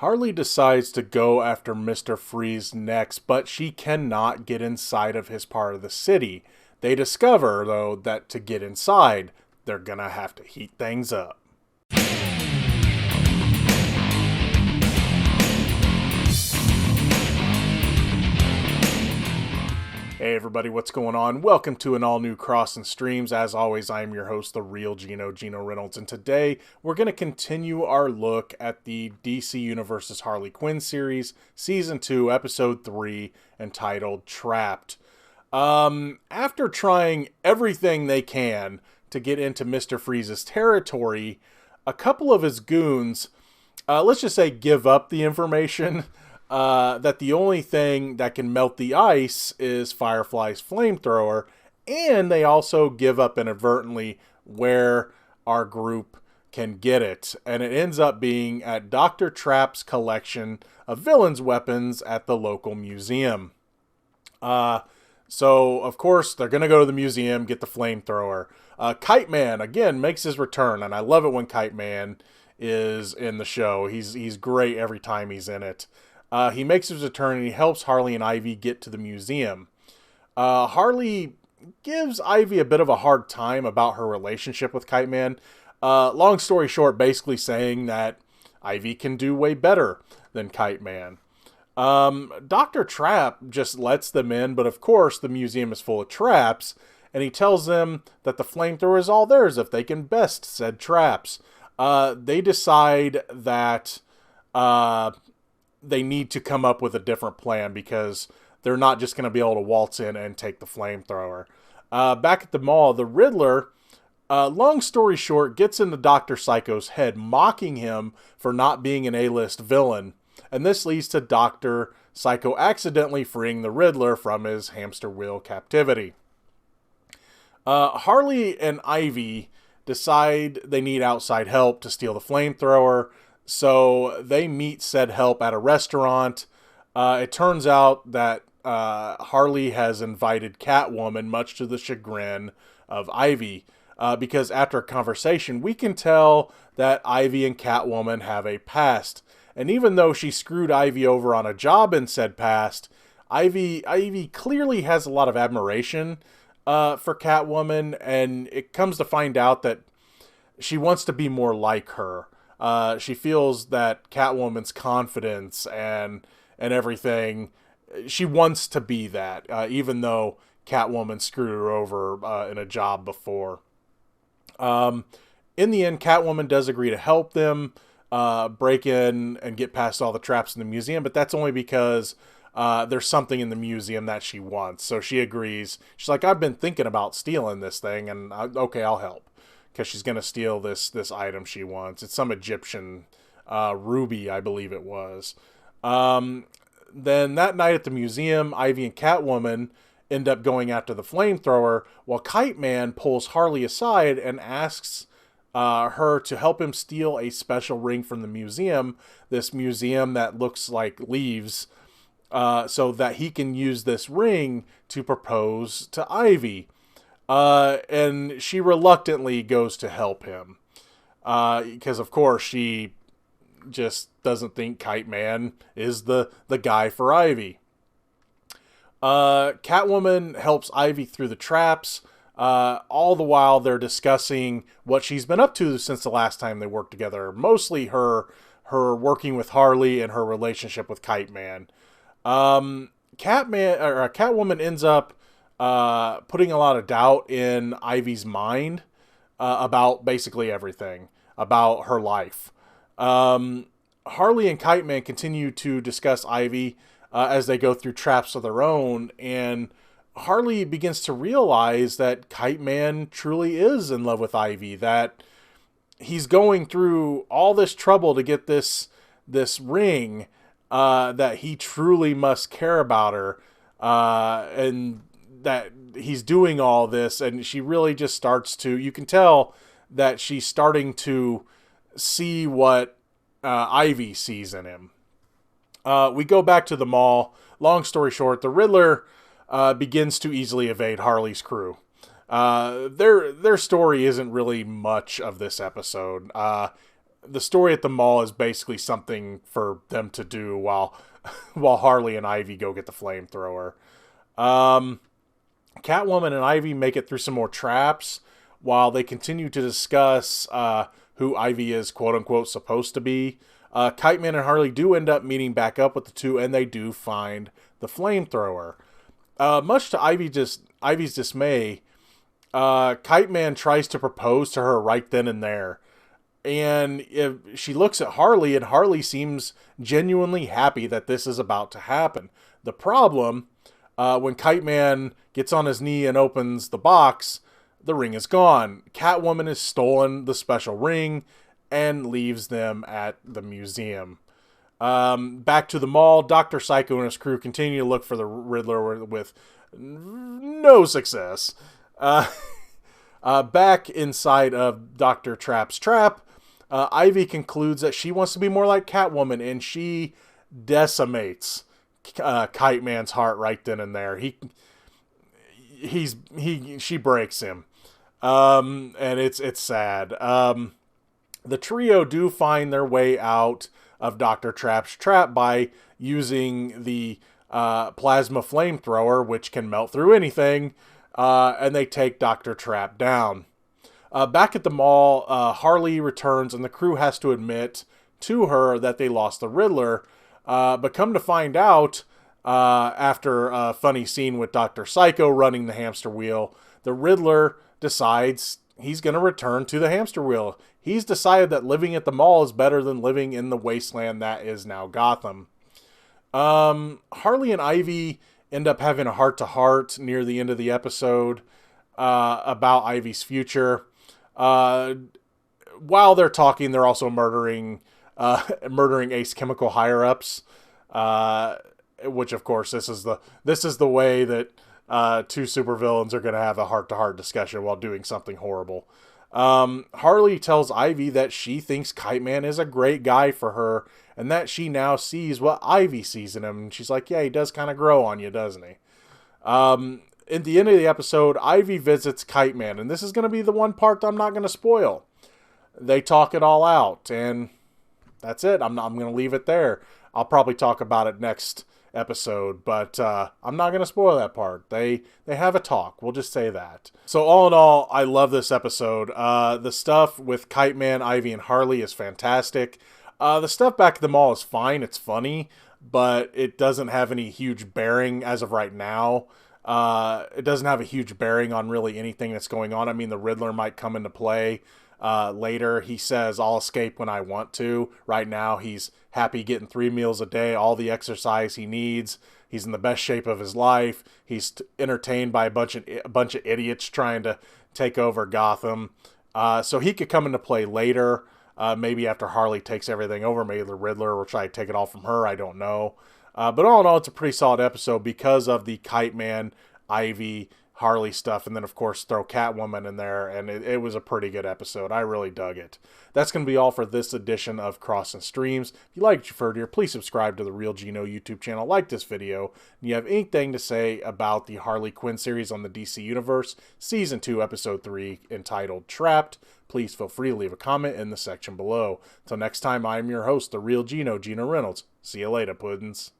Harley decides to go after Mr. Freeze next, but she cannot get inside of his part of the city. They discover, though, that to get inside, they're gonna have to heat things up. Hey everybody, what's going on? Welcome to an all-new Crossin Streams. As always, I am your host, the real Gino Reynolds, and today we're going to continue our look at the DC Universe's Harley Quinn series, Season 2, Episode 3, entitled Trapped. After trying everything they can to get into Mr. Freeze's territory, a couple of his goons, let's just say, give up the information that the only thing that can melt the ice is Firefly's flamethrower, and they also give up inadvertently where our group can get it. And it ends up being at Dr. Trapp's collection of villains' weapons at the local museum. So, of course, they're going to go to the museum, get the flamethrower. Kite Man, again, makes his return, and I love it when Kite Man is in the show. He's great every time he's in it. He makes his return and he helps Harley and Ivy get to the museum. Harley gives Ivy a bit of a hard time about her relationship with Kite Man. Long story short, basically saying that Ivy can do way better than Kite Man. Dr. Trap just lets them in, but of course the museum is full of traps, and he tells them that the flamethrower is all theirs if they can best said traps. They decide that they need to come up with a different plan because they're not just going to be able to waltz in and take the flamethrower. Back at the mall, the Riddler, long story short, gets into Dr. Psycho's head, mocking him for not being an A-list villain. And this leads to Dr. Psycho accidentally freeing the Riddler from his hamster wheel captivity. Harley and Ivy decide they need outside help to steal the flamethrower, so they meet said help at a restaurant. It turns out that Harley has invited Catwoman, much to the chagrin of Ivy, because after a conversation, we can tell that Ivy and Catwoman have a past. And even though she screwed Ivy over on a job in said past, Ivy clearly has a lot of admiration for Catwoman, and it comes to find out that she wants to be more like her. She feels that Catwoman's confidence and everything, she wants to be that, even though Catwoman screwed her over in a job before. In the end, Catwoman does agree to help them break in and get past all the traps in the museum, but that's only because there's something in the museum that she wants. So she agrees. She's like, I've been thinking about stealing this thing, and okay, I'll help. Because she's going to steal this item she wants. It's some Egyptian ruby, I believe it was. Then that night at the museum, Ivy and Catwoman end up going after the flamethrower, while Kite Man pulls Harley aside and asks her to help him steal a special ring from the museum, this museum that looks like leaves, so that he can use this ring to propose to Ivy. And she reluctantly goes to help him. Because, of course, she just doesn't think Kite Man is the guy for Ivy. Catwoman helps Ivy through the traps. All the while they're discussing what she's been up to since the last time they worked together. Mostly her working with Harley and her relationship with Kite Man. Catwoman ends up putting a lot of doubt in Ivy's mind about basically everything about her life. Harley and Kite Man continue to discuss Ivy as they go through traps of their own, and Harley begins to realize that Kite Man truly is in love with Ivy, that he's going through all this trouble to get this ring, that he truly must care about her, and that he's doing all this, and she really just starts to, you can tell that she's starting to see what Ivy sees in him. We go back to the mall. Long story short, the Riddler begins to easily evade Harley's crew. Their story isn't really much of this episode. the story at the mall is basically something for them to do while while Harley and Ivy go get the flamethrower. Catwoman and Ivy make it through some more traps while they continue to discuss who Ivy is, quote unquote, supposed to be. Kite Man and Harley do end up meeting back up with the two, and they do find the flamethrower. Much to Ivy's dismay, Kite Man tries to propose to her right then and there. And if she looks at Harley, and Harley seems genuinely happy that this is about to happen. The problem, when Kite Man gets on his knee and opens the box, the ring is gone. Catwoman has stolen the special ring and leaves them at the museum. Back to the mall, Dr. Psycho and his crew continue to look for the Riddler with no success. Back inside of Dr. Trap's trap, Ivy concludes that she wants to be more like Catwoman, and she decimates Kite Man's heart right then and there. She breaks him. And it's sad. The trio do find their way out of Dr. Trap's trap by using the plasma flamethrower, which can melt through anything, and they take Dr. Trap down. Back at the mall, Harley returns, and the crew has to admit to her that they lost the Riddler, but come to find out, after a funny scene with Dr. Psycho running the hamster wheel, the Riddler decides he's going to return to the hamster wheel. He's decided that living at the mall is better than living in the wasteland that is now Gotham. Harley and Ivy end up having a heart-to-heart near the end of the episode about Ivy's future. While they're talking, they're also murdering Ace Chemical higher-ups, which, of course, this is the way that two supervillains are going to have a heart-to-heart discussion while doing something horrible. Harley tells Ivy that she thinks Kite Man is a great guy for her, and that she now sees what Ivy sees in him. And she's like, yeah, he does kind of grow on you, doesn't he? At the end of the episode, Ivy visits Kite Man, and this is going to be the one part that I'm not going to spoil. They talk it all out, and that's it. I'm going to leave it there. I'll probably talk about it next episode, but I'm not going to spoil that part. They have a talk. We'll just say that. So all in all, I love this episode. The stuff with Kite Man, Ivy, and Harley is fantastic. The stuff back at the mall is fine. It's funny, but it doesn't have any huge bearing as of right now. It doesn't have a huge bearing on really anything that's going on. I mean, the Riddler might come into play later. He says, I'll escape when I want to. Right now, he's happy getting 3 meals a day, all the exercise he needs. He's in the best shape of his life. He's entertained by a bunch of idiots trying to take over Gotham. So he could come into play later. Maybe after Harley takes everything over. Maybe the Riddler will try to take it all from her. I don't know. But all in all, it's a pretty solid episode because of the Kite Man, Ivy, Harley stuff, and then, of course, throw Catwoman in there, and it was a pretty good episode. I really dug it. That's going to be all for this edition of Crossin Streams. If you liked what you've heard here, please subscribe to the Real Gino YouTube channel, like this video, and you have anything to say about the Harley Quinn series on the DC Universe, Season 2, Episode 3, entitled Trapped, please feel free to leave a comment in the section below. Until next time, I am your host, the Real Gino, Gino Reynolds. See you later, puddins.